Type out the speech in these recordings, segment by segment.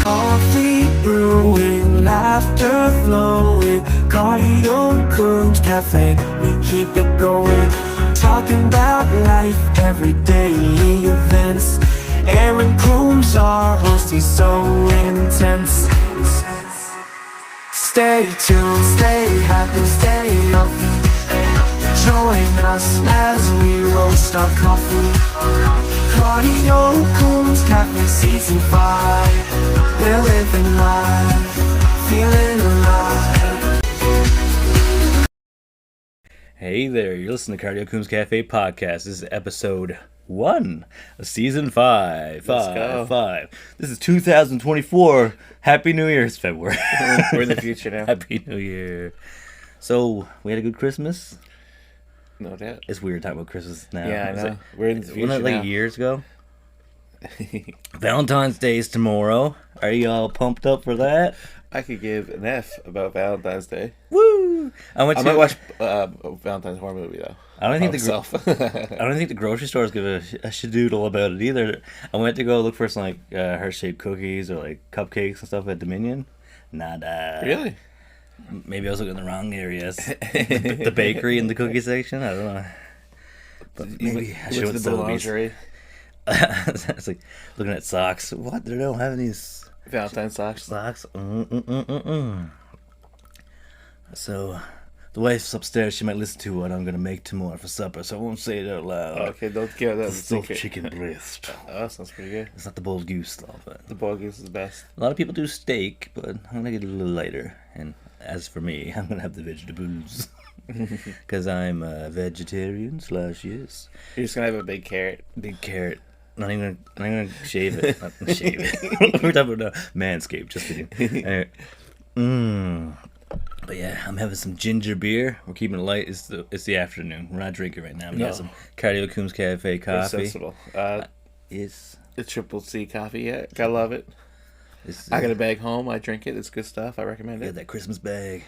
Coffee brewing, laughter flowing, cardio, Coombs Cafe, we keep it going. Talking about life, everyday events. Aaron Coombs, our host, he's so intense. Stay tuned, stay happy, stay healthy. Join us as we roast our coffee. Cardio, Coombs Cafe, Season 5. We're living life, feeling alive. Hey there, you're listening to Cardio Coombs Cafe Podcast. This is episode 1 of Season 5. Let's go. 5. This is 2024. Happy New Year. It's February. We're in the future now. Happy New Year. So, we had a good Christmas? No doubt. It's weird talking about Christmas now. Yeah, I know. We're in the future Wasn't it like now. years ago? Valentine's Day is tomorrow. Are you all pumped up for that? I could give an F about Valentine's Day. Woo! I might watch a Valentine's horror movie though. I don't think myself. I don't think the grocery stores give a shadoodle about it either. I went to go look for some like heart-shaped cookies or like cupcakes and stuff at Dominion. Nada. Really? Maybe I was looking in the wrong areas. The bakery and the cookie section. I don't know. But maybe I should have the lingerie. It's like looking at socks. What? They don't have these Valentine's socks. socks. So, the wife's upstairs. She might listen to what I'm gonna make tomorrow for supper, so I won't say it out loud. Okay, don't give that a Stuffed secret. chicken breast. Oh, that sounds pretty good. It's not the boiled goose though, but The boiled goose is the best. a lot of people do steak, but I'm gonna get a little lighter. And as for me, I'm gonna have the vegetables because I'm a vegetarian / yes, You're just gonna have a big carrot. big carrot. Not even gonna shave it. Not shave it. We're talking about Manscaped. Just kidding. Anyway. But yeah, I'm having some ginger beer. We're keeping it light. It's the afternoon. We're not drinking right now. We got some Cardio Coombs Cafe Very coffee. sensible. It's The triple C coffee, yeah. Gotta love it. I got a bag home. I drink it. It's good stuff. I recommend got it. that Christmas bag.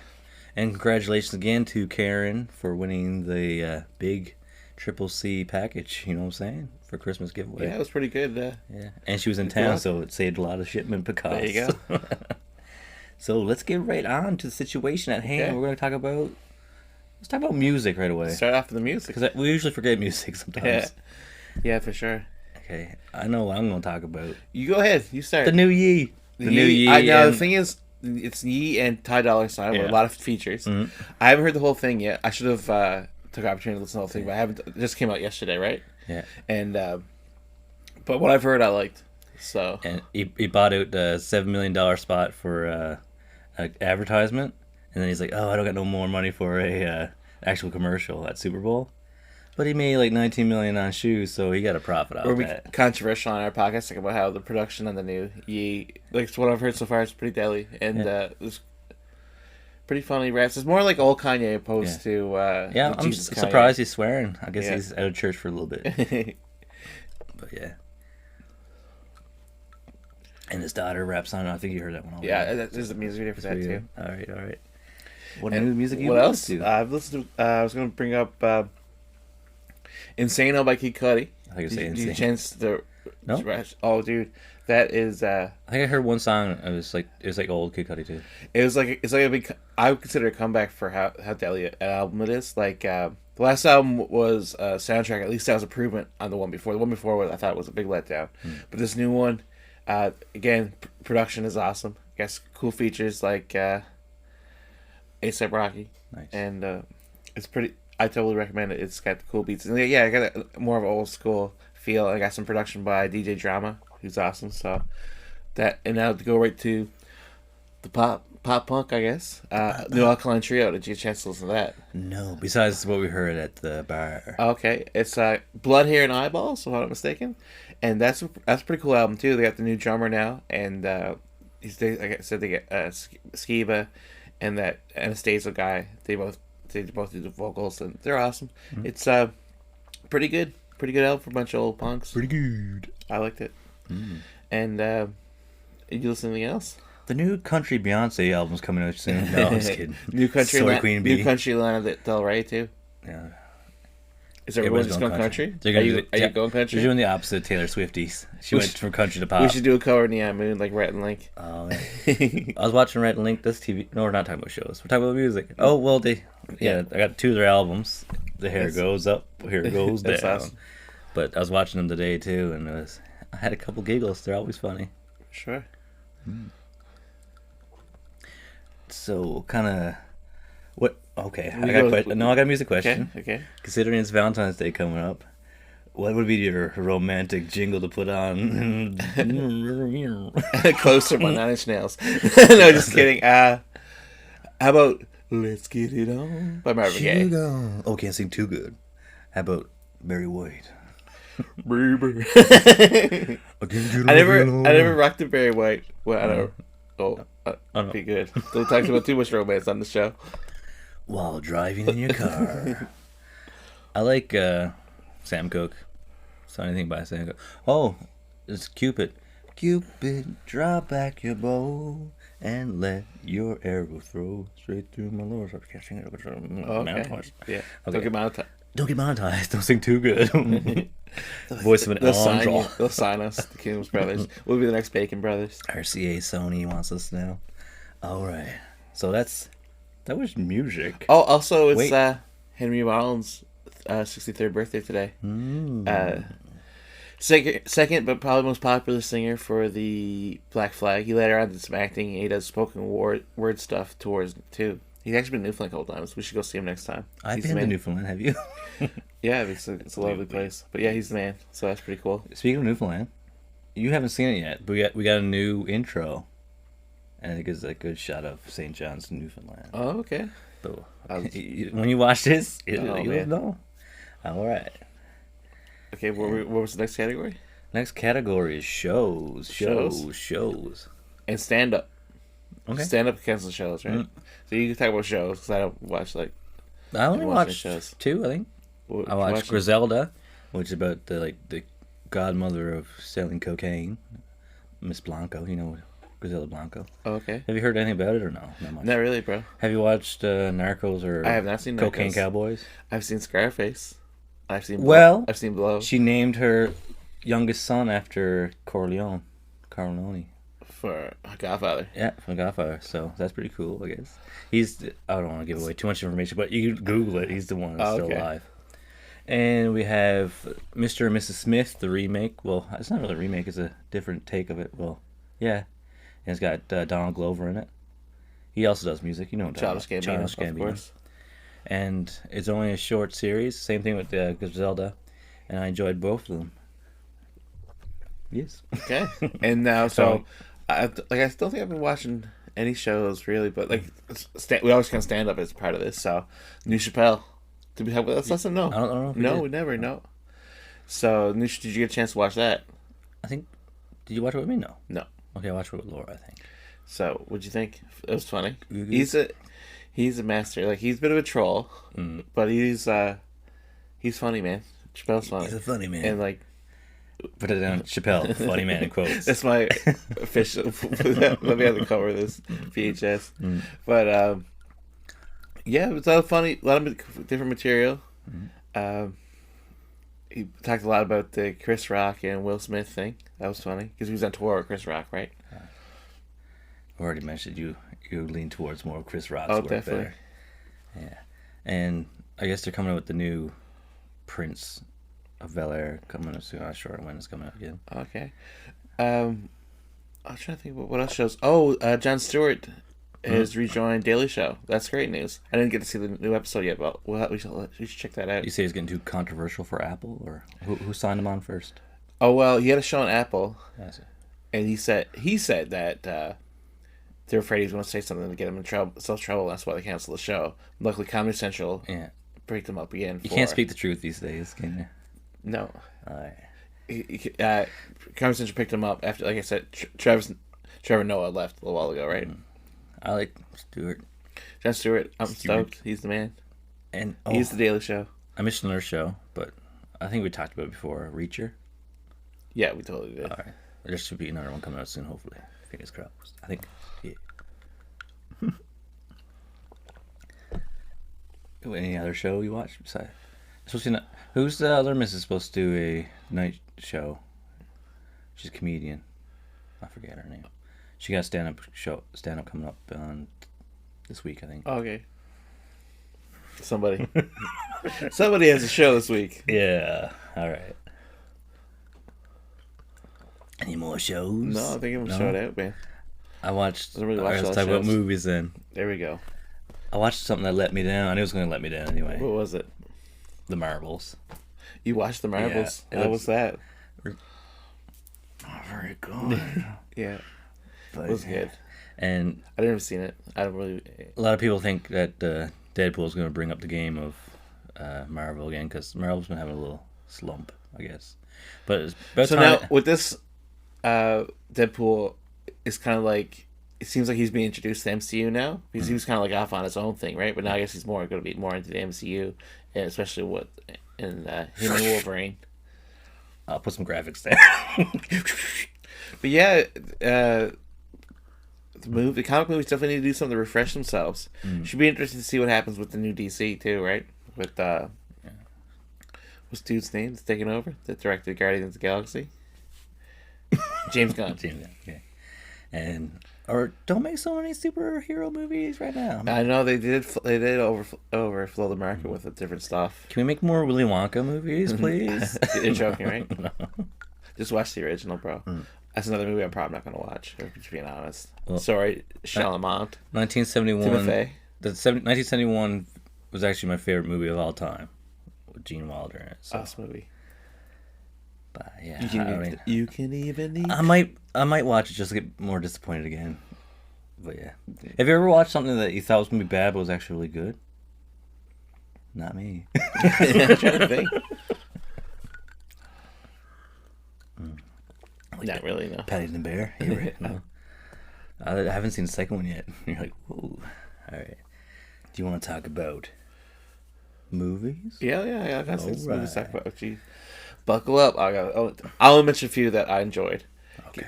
And congratulations again to Karen for winning the big Triple C package. You know what I'm saying? For Christmas giveaway. Yeah, it was pretty good. Yeah. And she was in Good town, luck. so it saved a lot of shipment costs. There you go. So let's get right on to the situation at hand. Okay. We're going to talk about. Let's talk about music right away. Start off with the music. Because we usually forget music sometimes. Yeah. Yeah, for sure. Okay. I know what I'm going to talk about. You go ahead. You start. The new Yee. The new Yee. I know. and- The thing is, it's Yee and Ty Dolla $ign with Yeah. a lot of features. Mhm. I haven't heard the whole thing yet. I should have took the opportunity to listen to the whole thing, but I haven't. It just came out yesterday, right? Yeah. And but what I've heard, I liked. So And he bought out a $7 million spot for an advertisement. And then he's like, oh, I don't got no more money for a actual commercial at Super Bowl. But he made like $19 million on shoes, so he got a profit out we're of be that. controversial on our podcast like, about how the production on the new Yee, like what I've heard so far, is pretty deadly and it's pretty funny raps. It's more like old Kanye opposed to Yeah, the I'm Jesus Kanye. surprised he's swearing. I guess Yeah. he's out of church for a little bit. But yeah. And his daughter raps on it. I think you heard that one already. Yeah, there's a music video for that too. All right. What And new music you what else? listened to? I've listened to. I was going to bring up "Insano" by Kid Cudi. I think you're Did saying you Insane. chance the? No? Oh, dude, that is. I think I heard one song. It was like old Kid Cudi too. It's like a big. I would consider a comeback for how deadly an album it is. Like the last album was a soundtrack. At least that was improvement on the one before. The one before was, I thought, was a big letdown. But this new one, again, production is awesome. I guess cool features like A$AP Rocky. Nice. And it's pretty. I totally recommend it. It's got the cool beats. And yeah, I got more of an old school feel. I got some production by DJ Drama, who's awesome. So that, and now to go right to the pop punk, I guess. New Alkaline Trio. Did you get a chance to listen to that? No, besides what we heard at the bar. Okay, it's Blood, Hair, and Eyeballs, if I'm not mistaken, and that's a pretty cool album too. They got the new drummer now, and like I said, they get Skiba and that Anastasia guy. They both do the vocals, and they're awesome. Mm-hmm. It's pretty good album for a bunch of old punks. Pretty good. I liked it. And you listen to anything else? The new country Beyonce album's coming out soon. No, I'm just kidding. New country, Soy Queen New Bee. country Lana Del Rey too. Yeah. Is everyone just going country? Are you going country? They're doing the opposite of Taylor Swifties. She went from country to pop. We should do a cover in the Moon, like Rhett and Link. Oh, man. I was watching Rhett and Link, this TV. No, we're not talking about shows. We're talking about music. Oh, well, I got 2 of their albums. The Hair Goes Up, Here Goes Down. Awesome. But I was watching them today, too, and I had a couple giggles. They're always funny. Sure. So, kind of... What? Okay, I got a music question. Okay. Considering it's Valentine's Day coming up, what would be your romantic jingle to put on? Closer by 9 Inch Nails. No, just kidding. How about Let's Get It On by Marvin Gaye? Oh, can't sing too good. How about Barry White? I never rocked the Barry White. Well, I don't. Be good. Don't talk about too much romance on the show. While driving in your car. I like Sam Cooke. Saw anything by Sam Cooke. Oh, it's Cupid. Cupid, draw back your bow and let your arrow throw straight through my lower. I can't sing it. Yeah. Okay. Don't get monetized. Don't get monetized. Don't sing too good. Voice of an angel. They'll sign us, the Coombs brothers. We'll be the next Bacon brothers. RCA Sony wants us now. All right. So that was music. Oh, also it's Henry Rollins' 63rd birthday today. Second, but probably most popular singer for the Black Flag. He later on did some acting. He does spoken word stuff tours too. He's actually been to Newfoundland a couple times. We should go see him next time. I've been to Newfoundland. Have you? Yeah, it's a lovely place. But yeah, he's the man. So that's pretty cool. Speaking of Newfoundland, you haven't seen it yet, but we got a new intro. And I think it's a good shot of St. John's, Newfoundland. Oh, okay. So, when you watch this, you'll know. All right. Okay, what was the next category? Next category is shows. And stand-up. Okay. Stand-up cancel shows, right? So you can talk about shows, because I don't watch, I only watched shows. 2, I think. I watched Griselda, which is about the godmother of selling cocaine, Miss Blanco, Griselda Blanco. Oh, okay. Have you heard anything about it or no? Not much. Not really, bro. Have you watched Narcos or I have not seen Cocaine Narcos. Cowboys? I've seen Scarface. I've seen Blow. She named her youngest son after Corleone. For Godfather. Yeah, from Godfather. So that's pretty cool, I guess. I don't want to give away too much information, but you can Google it. He's the one that's still alive. And we have Mr. and Mrs. Smith, the remake. Well, it's not really a remake. It's a different take of it. Well, yeah. And it's got Donald Glover in it. He also does music. Childish Gambino, of course. And it's only a short series. Same thing with Griselda. And I enjoyed both of them. Yes. Okay. And now, I don't think I've been watching any shows really, but we always kind of stand up as part of this. So, New Chappelle. Did we have with us? Let them know. I don't know. No, we never know. So, did you get a chance to watch that? I think. Did you watch it with me? No. No. Okay, I watched it with Laura, I think. So, what'd you think? It was funny. He's a master. He's a bit of a troll, but he's funny, man. Chappelle's funny. He's a funny man. And put it down, Chappelle, funny man in quotes. That's my official. Let me have the cover of this VHS. But yeah, it was a lot of funny, a lot of different material. He talked a lot about the Chris Rock and Will Smith thing. That was funny because he was on tour with Chris Rock, right? I already mentioned you lean towards more of Chris Rock's work definitely. There. Yeah, and I guess they're coming out with the new Prince of Bel-Air coming up soon. I'm not sure when it's coming out again. Okay. I'm trying to think what else shows. Oh, Jon Stewart has rejoined Daily Show. That's great news. I didn't get to see the new episode yet, but we should check that out. You say it's getting too controversial for Apple, or who signed him on first? Oh well, he had a show on Apple, and he said that they're afraid he's going to say something to get him in trouble. That's why they canceled the show. Luckily, Comedy Central picked him up again. You can't speak the truth these days, can you? No. All right. Comedy Central picked him up after, like I said, Trevor Noah left a little while ago, right? I like Stewart. Jon Stewart, I'm stoked. He's the man. And he's the Daily Show. I missed another show, but I think we talked about it before. Reacher. Yeah, we totally did. All right. There should be another one coming out soon, hopefully. Fingers crossed. I think. Yeah. Any other show you watched besides? Supposed to not, who's the other missus supposed to do a night show? She's a comedian. I forget her name. She got a stand up coming up on this week, I think. Okay. Somebody has a show this week. Yeah. All right. Any more shows? No, I think I'm showed out, man. I watched. Doesn't really watch let's a lot talk of about shows. movies then. There we go. I watched something that let me down. I knew it was going to let me down anyway. What was it? The Marbles. You watched The Marbles? Yeah, How was that? Not very good. Yeah, But, it was good. And I never seen it. I don't really. a lot of people think that Deadpool is going to bring up the game of Marvel again because Marvel's been having a little slump, I guess. But it's about So time. now with this, Deadpool is kind of like, it seems like he's being introduced to the MCU now because he was kind of like off on his own thing, right? But now I guess he's more going to be more into the MCU, and especially him and Wolverine. I'll put some graphics there. But yeah, the comic movies definitely need to do something to refresh themselves. Should be interesting to see what happens with the new DC too, right? With what's dude's name that's taking over? That directed Guardians of the Galaxy. James Gunn. Okay. And or don't make so many superhero movies right now. I know they did overflow the market with the different stuff. Can we make more Willy Wonka movies, please? You're joking, right? No. Just watch the original, bro. That's another movie I'm probably not going to watch, if being honest. Well, Sorry, Chalamet. 1971. Timothy. 1971 was actually my favorite movie of all time, with Gene Wilder in it. So, Awesome movie. but yeah, You can even eat. I might watch it just to get more disappointed again. But yeah, have you ever watched something that you thought was gonna be bad but was actually really good? Not me. I'm trying to think. Not really, no. Patty and the Bear. You right? No. I haven't seen the second one yet. You're like, whoa. All right. Do you want to talk about movies? Yeah. I got some movies Alright. to talk about. Gee, buckle up. I'll mention a few that I enjoyed. Okay.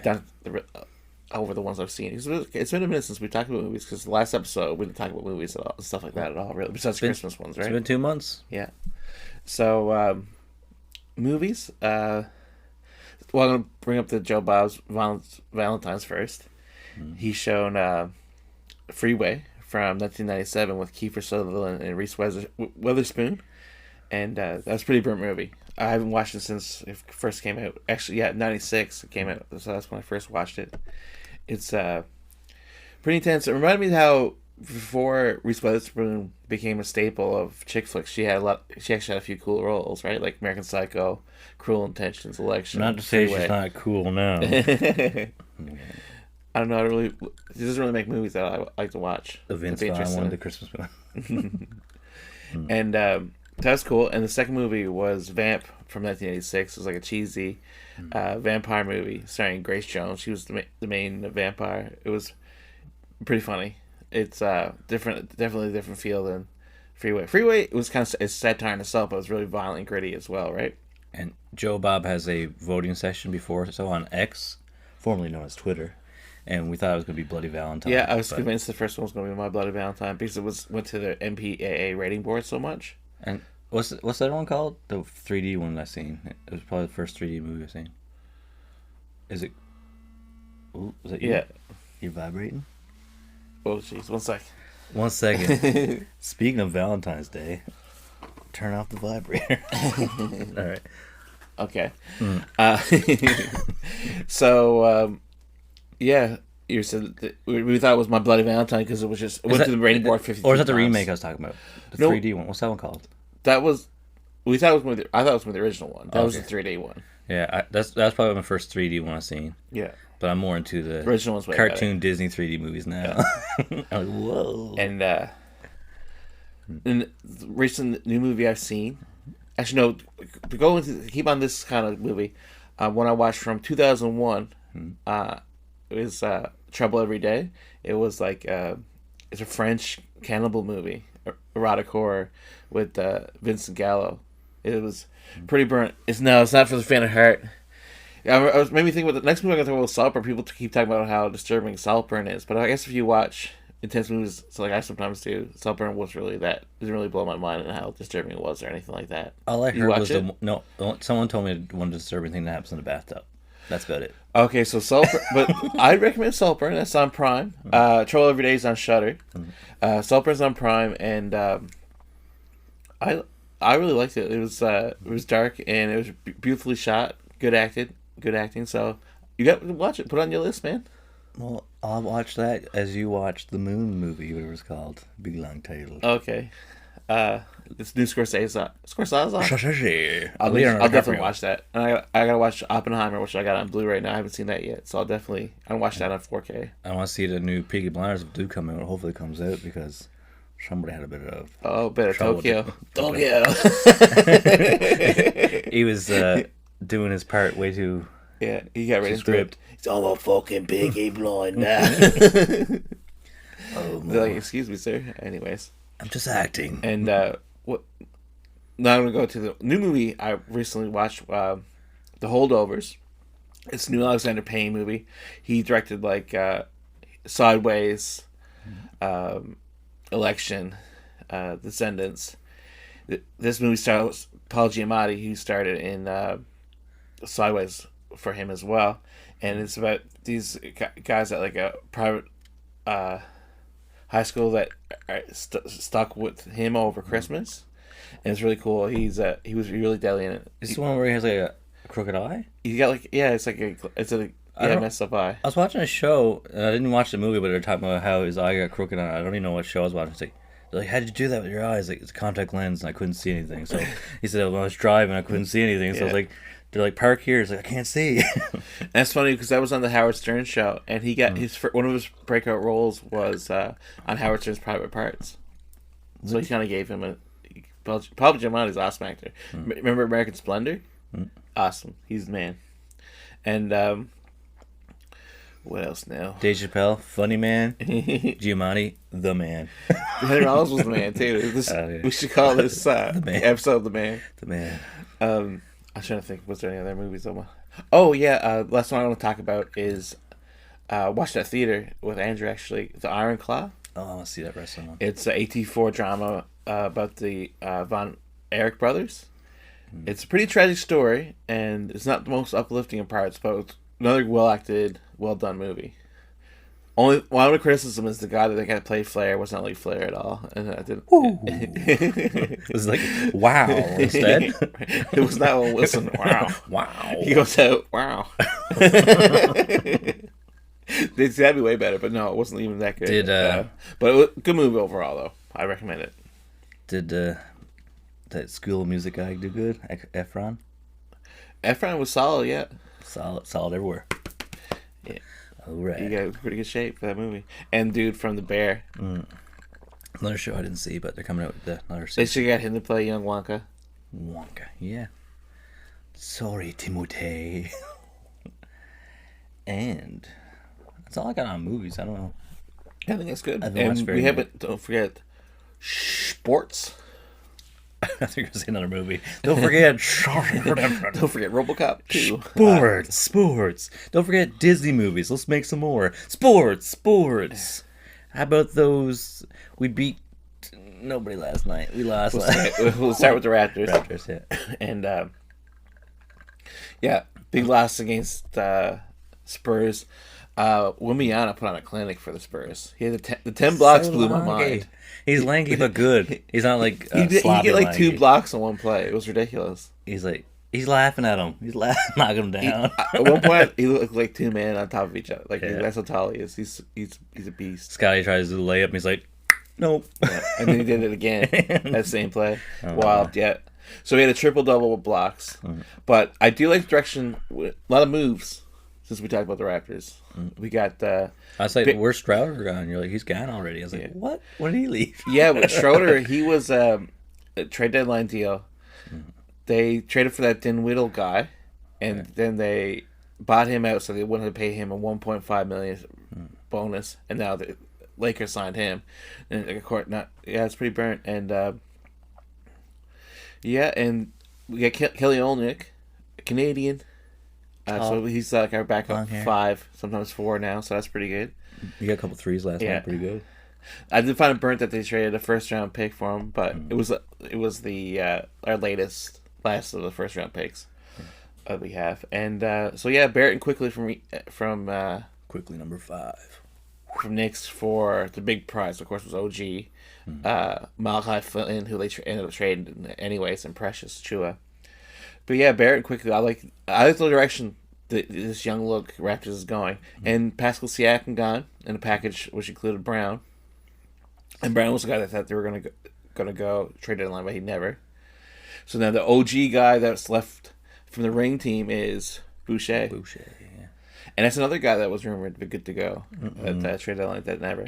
Over the ones I've seen. It's been a minute since we talked about movies because the last episode we didn't talk about movies at all, stuff like that at all. Really, besides Christmas ones, right? It's been 2 months. Yeah. So, movies. Well, I'm going to bring up the Joe Bob's Valentine's first. He's shown Freeway from 1997 with Kiefer Sutherland and Reese Witherspoon. And that was a pretty burnt movie. I haven't watched it since it first came out. Actually, yeah, 96 it came out. So that's when I first watched it. It's pretty intense. It reminded me of how before Reese Witherspoon became a staple of chick flicks, she actually had a few cool roles, right? Like American Psycho, Cruel Intentions, Election. Not to say Freeway. she's not cool now. I don't know. She doesn't really make movies that I like to watch. The Vince It'd be Vaughn interesting. one, the Christmas one. And that was cool. And the second movie was Vamp from 1986. It was like a cheesy vampire movie starring Grace Jones. She was the main vampire. It was pretty funny. It's definitely a different feel than Freeway. Freeway, it was kind of a satire in itself, but it was really violent and gritty as well, right? And Joe Bob has a voting session before, so on X, formerly known as Twitter, and we thought it was going to be Bloody Valentine. Yeah, I was but- convinced the first one was going to be My Bloody Valentine because it went to the MPAA rating board so much. And what's that one called? The 3D one I've seen. It was probably the first 3D movie I've seen. Is it? Ooh, is that you? Yeah. You're vibrating? Oh, jeez. 1 sec. 1 second. Speaking of Valentine's Day, turn off the vibrator. All right. Okay. So, yeah, you said that we thought it was My Bloody Valentine because it was just it went to the rating board 50 Or is that the times. remake I was talking about? The No. 3D one. What's that one called? That was I thought it was the original one. That was the Okay. 3D one. Yeah, that's probably my first 3D one I've seen. Yeah. But I'm more into the Original one's way cartoon Disney 3D movies now. I'm like, whoa. And the recent new movie I've seen, actually no, to keep on this kind of movie, one I watched from 2001, it was Trouble Every Day. It was like it's a French cannibal movie, erotic horror with Vincent Gallo. It was pretty burnt. It's not for the faint of heart. I was made me think about the next movie I'm gonna talk about Saltburn. People keep talking about how disturbing Saltburn is, but I guess if you watch intense movies, so like I sometimes do. Saltburn was really that didn't really blow my mind and how disturbing it was or anything like that. All I You heard watch was it? no. Someone told me one disturbing thing that happens in the bathtub. That's about it. Okay, so Saltburn, but I'd recommend Saltburn. That's on Prime. Troll Every Day is on Shudder. Saltburn's on Prime, and I really liked it. It was dark and it was beautifully shot. Good acting. So you got to watch it. Put it on your list, man. Well, I'll watch that as you watch the Moon movie, whatever it's called. Big long title. Okay. This new Scorsese. I'll Leonardo definitely DiCaprio. watch that. And I gotta watch Oppenheimer, which I got on Blu-ray now. I haven't seen that yet, so I'll watch that on 4K. I want to see the new Peaky Blinders do come out. Hopefully, it comes out because somebody had a bit of. Oh, better trouble Tokyo. He was doing his part way too. Yeah, he got right into Script. it. It's all a fucking Peaky Blinder. Oh, They're like, excuse me, sir. Anyways, I'm just acting. and what? Now I'm gonna go to the new movie I recently watched, The Holdovers. It's a new Alexander Payne movie. He directed like Sideways, Election, Descendants. This movie stars Paul Giamatti, who started in Sideways for him as well, and it's about these guys at like a private high school that are stuck with him over Christmas, and it's really cool. He was really deadly in it. Is this the one where he has like a crooked eye? He got like it's a messed up eye. I was watching a show, and I didn't watch the movie, but they were talking about how his eye got crooked. I don't even know what show I was watching. It's like, they're like, how did you do that with your eyes? Like, it's a contact lens, and I couldn't see anything. So he said, when I was driving, I couldn't see anything. So I was like, they're like, park here. It's like, I can't see. And that's funny because I was on the Howard Stern show, and he got one of his breakout roles was on Howard Stern's Private Parts. So he kind of gave him Paul Giamatti's awesome actor. Remember American Splendor? Awesome. He's the man. And what else now? Dave Chappelle, funny man. Giamatti, the man. Henry Rollins was the man too. We should call this episode "The Man." The man. I'm trying to think. Was there any other movies? Oh yeah. Last one I want to talk about is watched at theater with Andrew actually. The Iron Claw. Oh, I want to see that wrestling one. It's an AT4 drama about the Von Erich brothers. It's a pretty tragic story, and it's not the most uplifting in parts, but it's another well-acted, well-done movie. Only one of the criticism is the guy that they got to play Flair was not like Flair at all, and I didn't. It was like, wow, instead. It was not Owen Wilson. Wow, Wow. he goes out. Wow. That'd be way better, but no, it wasn't even that good. But it was a good movie overall, though. I recommend it. Did that School of Music guy do good? Efron? Efron was solid, yeah. Solid everywhere. Yeah. All right. He got pretty good shape for that movie. And dude from The Bear. Another show I didn't see, but they're coming out with another They season. should have got him to play young Wonka. Wonka, yeah. Sorry, Timotei. And that's all I got on movies. I don't know. I think that's good. I haven't watched And very we many. haven't, don't forget, sports. I think you're going to say another movie. Don't forget. Don't forget RoboCop 2. Sports. Don't forget Disney movies. Let's make some more. Sports. How about those? We beat nobody last night. We lost last night. We'll start with the Raptors. Raptors, yeah. And, big loss against Spurs. Wimbiana put on a clinic for the Spurs. He had the 10 blocks blew my mind. He's lanky but good. He's not like He get like lanky. 2 blocks in one play. It was ridiculous. He's laughing at him. He's knocking him down. At one point, he looked like 2 men on top of each other. Like that's how tall he is. He's a beast. Scotty tries to do the layup, and he's like, nope. And then he did it again. That same play. Wild, yeah. So we had a triple-double with blocks. But I do like the direction. A lot of moves since we talked about the Raptors. We got... I was like, where's Strouder gone? You're like, he's gone already. I was like, what? When did he leave? Yeah, but Schroeder, he was a trade deadline deal. They traded for that Dinwiddie guy, and then they bought him out so they wouldn't have to pay him a $1.5 million bonus, and now the Lakers signed him. And it's pretty burnt. And and we got Kelly Olynyk, a Canadian. So he's like our backup 5, sometimes 4 now, so that's pretty good. You got a couple threes last night, pretty good. I did find it burnt that they traded a first round pick for him, but it was the our last of the first round picks we have, and so yeah, Barrett and Quickly from Quickly number 5. from Knicks for the big prize. Of course, was OG Malachi Flynn, who they ended up trading anyways, and Precious Chua. But yeah, Barrett and Quickly, I like the direction this young look Raptors is going, and Pascal Siakam gone in a package which included Brown. And Brown was the guy that thought they were gonna go trade deadline, but he never. So now the OG guy that's left from the ring team is Boucher. Yeah. And that's another guy that was rumored to be good to go at that trade deadline that never.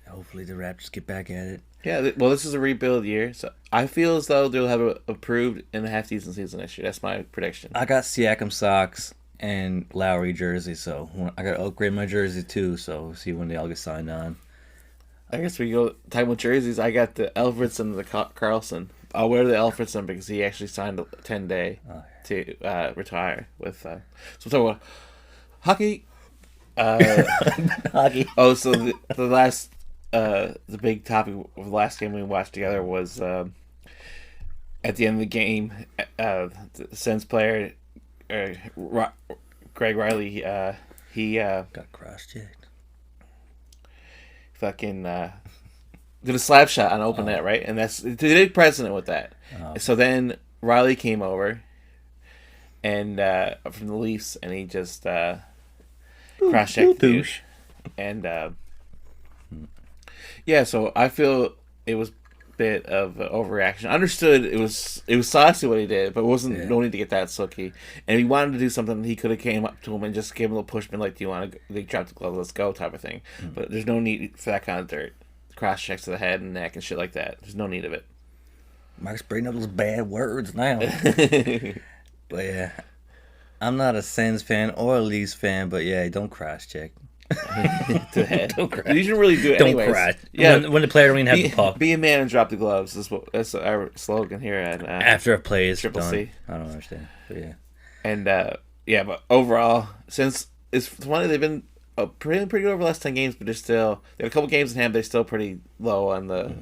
Hopefully the Raptors get back at it. Yeah, well, this is a rebuild year, so I feel as though they'll have it approved in the half-season season next year. That's my prediction. I got Siakam socks and Lowry jersey, so I got to upgrade my jersey too, so see when they all get signed on. I guess we go talking about jerseys. I got the Alfredson and the Carlson. I'll wear the Alfredson because he actually signed a 10-day to retire with. So we'll talk about hockey. Hockey. Oh, so the last, the big topic of the last game we watched together was at the end of the game, the Sens player, Greg Riley, he Got cross-checked. fucking did a slap shot on open net, right? And that's the big precedent with that. So then Riley came over and from the Leafs, and he just cross-checked the douche. And yeah, so I feel it was a bit of overreaction. I understood it was saucy what he did, but it wasn't no need to get that sooky. And if he wanted to do something, he could have came up to him and just gave him a little push, been like, "Do you want to?" They dropped the glove, let's go, type of thing. But there's no need for that kind of dirt. Cross checks to the head and neck and shit like that. There's no need of it. Marc's bringing up those bad words now. But yeah, I'm not a Sens fan or a Leafs fan, but yeah, don't cross-check. To the head. Don't cry. You shouldn't really do it Don't anyways. cry. Yeah, When the player don't even have the puck. be a man and drop the gloves. That's our slogan here at After a play is Triple done. C. I don't understand. But yeah. And yeah, but overall, since it's funny, they've been pretty good over the last 10 games, but they have a couple games in hand. They're still pretty low on the.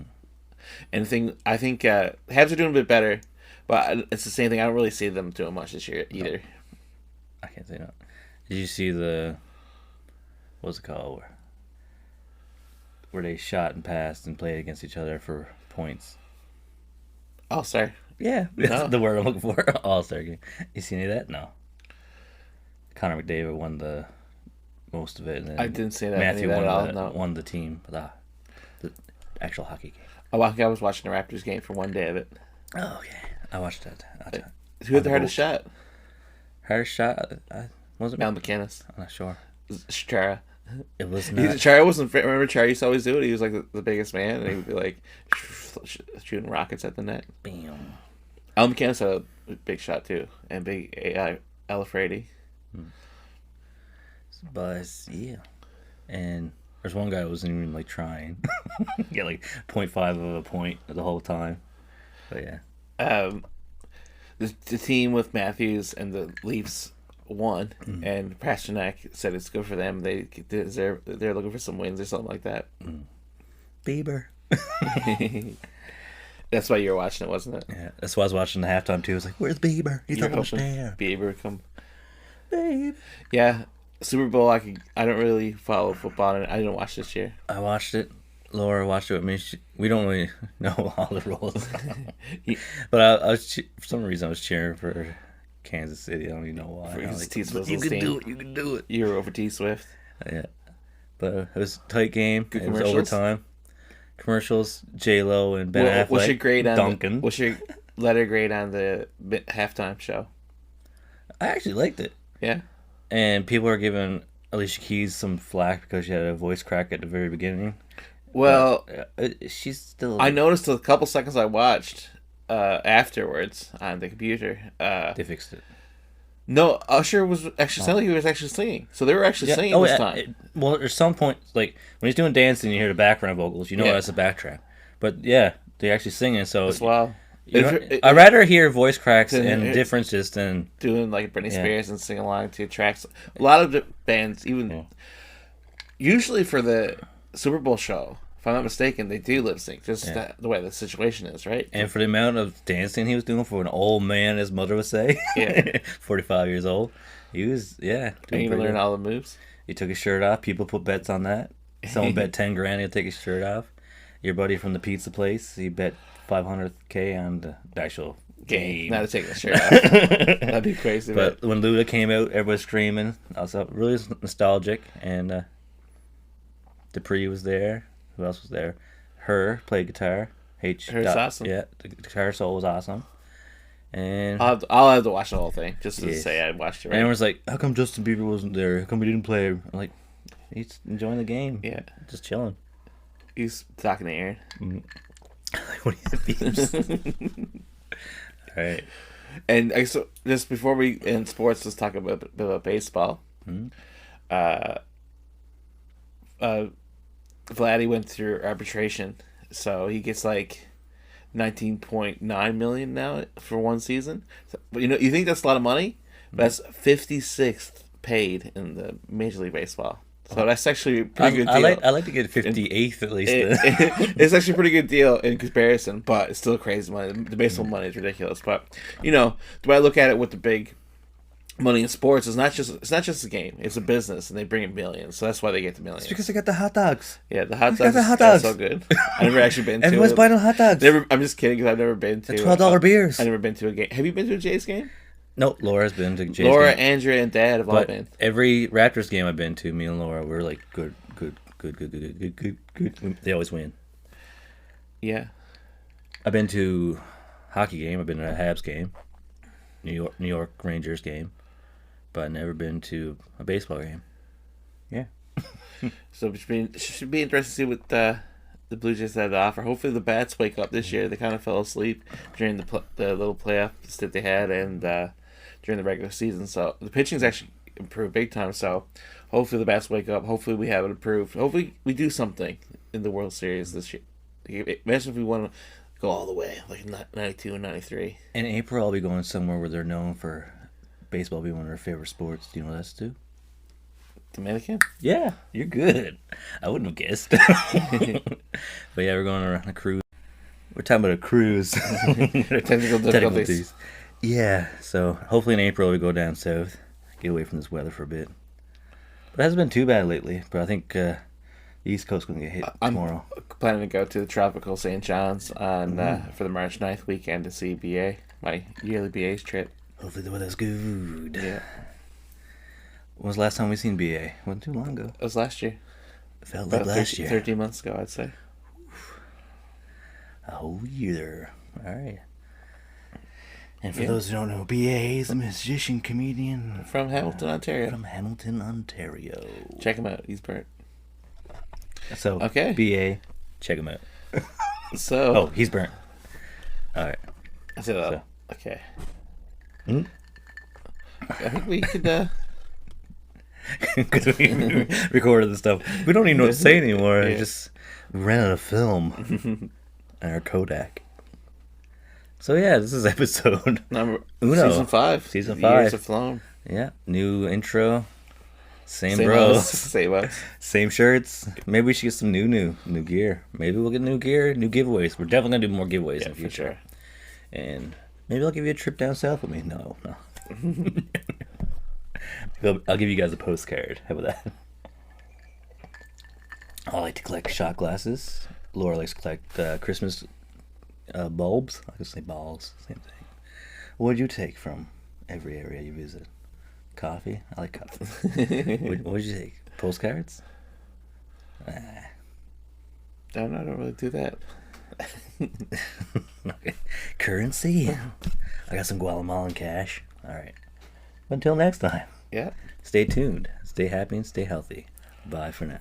And I think Habs are doing a bit better, but it's the same thing. I don't really see them doing much this year either. I can't say no. Did you see what's it called? Where they shot and passed and played against each other for points. All-Star. Yeah, No. that's the word I'm looking for. All-Star game. You see any of that? No. Connor McDavid won the most of it. And then I didn't see that. Matthew any of that won, at all, no. won the team, the actual hockey game. Oh, I was watching the Raptors game for one day of it. Oh, yeah. I watched that. Who had the hardest shot? Hardest shot? Wasn't Mel McInnes. I'm not sure. Chara. It was not. Chara wasn't. Remember, Chara used to always do it. He was like the biggest man, and he would be like shooting rockets at the net. Bam. Al McInnes had a big shot too, and big Alfredi. But yeah, and there's one guy who wasn't even like trying. Get like 0.5 of a point the whole time. But yeah, The team with Matthews and the Leafs won, and Pasternak said it's good for them. They're looking for some wins or something like that. Bieber. That's why you were watching it, wasn't it? Yeah, that's why I was watching the halftime too. I was like, "Where's Bieber? He's You're almost hoping there." Bieber come. Babe. Yeah, Super Bowl. I don't really follow football, and I didn't watch this year. I watched it. Laura watched it with me. We don't really know all the rules, but I was for some reason I was cheering for Kansas City. I don't even know why. For I was T Swizzle's you can team. do it. You can do it. You were over T Swift. Yeah, but it was a tight game. Good It was commercials? overtime. Commercials, J-Lo and Ben Affleck. What's your grade on Duncan? What's your letter grade on the halftime show? I actually liked it. Yeah. And people are giving Alicia Keys some flack because she had a voice crack at the very beginning. Well, She's still... I noticed a couple seconds I watched afterwards on the computer. They fixed it. No, Usher was actually sounded like he was actually singing. So they were actually singing this time. Well, there's some point, like, when he's doing dancing, you hear the background vocals. You know that's a backtrack. But, yeah, they're actually singing, so... As well. I'd rather hear voice cracks and differences than... Doing, like, Britney Spears and singing along to tracks. A lot of the bands, even... Usually for the Super Bowl show. If I'm not mistaken, they do lip sync. Just Yeah. the way the situation is, right? And for the amount of dancing he was doing for an old man, his mother would say, Yeah. 45 years old, he was, Are yeah, you doing gonna pretty learn good. all the moves? He took his shirt off. People put bets on that. Someone bet 10 grand he'll take his shirt off. Your buddy from the pizza place, he bet 500K on the actual game. Not to take the shirt off. That'd be crazy. But when Luda came out, everybody was screaming. Also, really nostalgic. And Dupree was there. Who else was there? Her played guitar. Her's awesome. Yeah, the guitar solo was awesome. And I'll have to watch the whole thing just to Yes. say I watched it. and Right? everyone's like, "How come Justin Bieber wasn't there? How come he didn't play?" I'm like, he's enjoying the game. Yeah, Just chilling. he's talking to Aaron. What do you think? All right. And so just before we end sports, let's talk a bit about baseball. Mm-hmm. Vladdy went through arbitration, so he gets like 19.9 million now for one season. So, you think that's a lot of money? That's 56th paid in the Major League Baseball. So that's actually a pretty good deal. I like to get 58th at least. It's actually a pretty good deal in comparison, but it's still crazy money. The baseball money is ridiculous. But the way I look at it with the big money in sports is it's not just a game. It's a business, and they bring in millions. So that's why they get the millions. because I got the hot dogs. Yeah, the hot got dogs the hot are dogs. so good. I've never actually been to Everyone's it. buying hot dogs. I'm just kidding because I've never been to The $12 beers. I've never been to a game. Have you been to a Jays game? No, Laura's been to Jay's Laura, game. Andrea, and Dad have all But been. every Raptors game I've been to, me and Laura, we're like good. They always win. Yeah. I've been to hockey game. I've been to a Habs game, New York Rangers game, but I've never been to a baseball game. Yeah. So it should be interesting to see what the Blue Jays have to offer. Hopefully the bats wake up this year. They kind of fell asleep during the little playoffs that they had and during the regular season. So the pitching's actually improved big time. So hopefully the bats wake up. Hopefully we have it improved. Hopefully we do something in the World Series this year. Imagine if we want to go all the way, like 92 and 93. In April, I'll be going somewhere where they're known for baseball being one of their favorite sports. Do you know what that's too? Dominican? Yeah, you're good. I wouldn't have guessed. But yeah, we're going on a cruise. We're talking about a cruise. Technical difficulties. Yeah, so hopefully in April we go down south, get away from this weather for a bit. But it hasn't been too bad lately. But I think the East Coast going to get hit tomorrow. I'm planning to go to the tropical St. John's on for the March 9th weekend to see BA, my yearly BA's trip. Hopefully the weather's good. Yeah. When was the last time we seen BA? Wasn't too long ago. It was last year. It felt like last year. 13 months ago, I'd say. A whole year. All right. And for Yeah. those who don't know, BA is a musician, comedian From Hamilton, Ontario. from Hamilton, Ontario. Check him out. He's burnt. So, Okay. BA, check him out. So. Oh, he's burnt. All right. So, okay. Hmm? I think we could. Because we recorded the stuff. We don't even know what to say anymore. Yeah. We just ran out of film and our Kodak. So yeah, this is episode Number Uno. Season 5. Season The 5. Years have flown. Yeah, new intro. Same Same bros. us. Same us. Same shirts. Maybe we should get some new gear. Maybe we'll get new gear, new giveaways. We're definitely gonna do more giveaways in Yeah, the for future. sure. And maybe I'll give you a trip down south with me. No. I'll give you guys a postcard. How about that? I like to collect shot glasses. Laura likes to collect Christmas bulbs. I could say balls. Same thing. What would you take from every area you visit? Coffee? I like coffee. What would you take? Postcards? I don't really do that. Okay. Currency? I got some Guatemalan cash. All right. Until next time. Yeah. Stay tuned. Stay happy and stay healthy. Bye for now.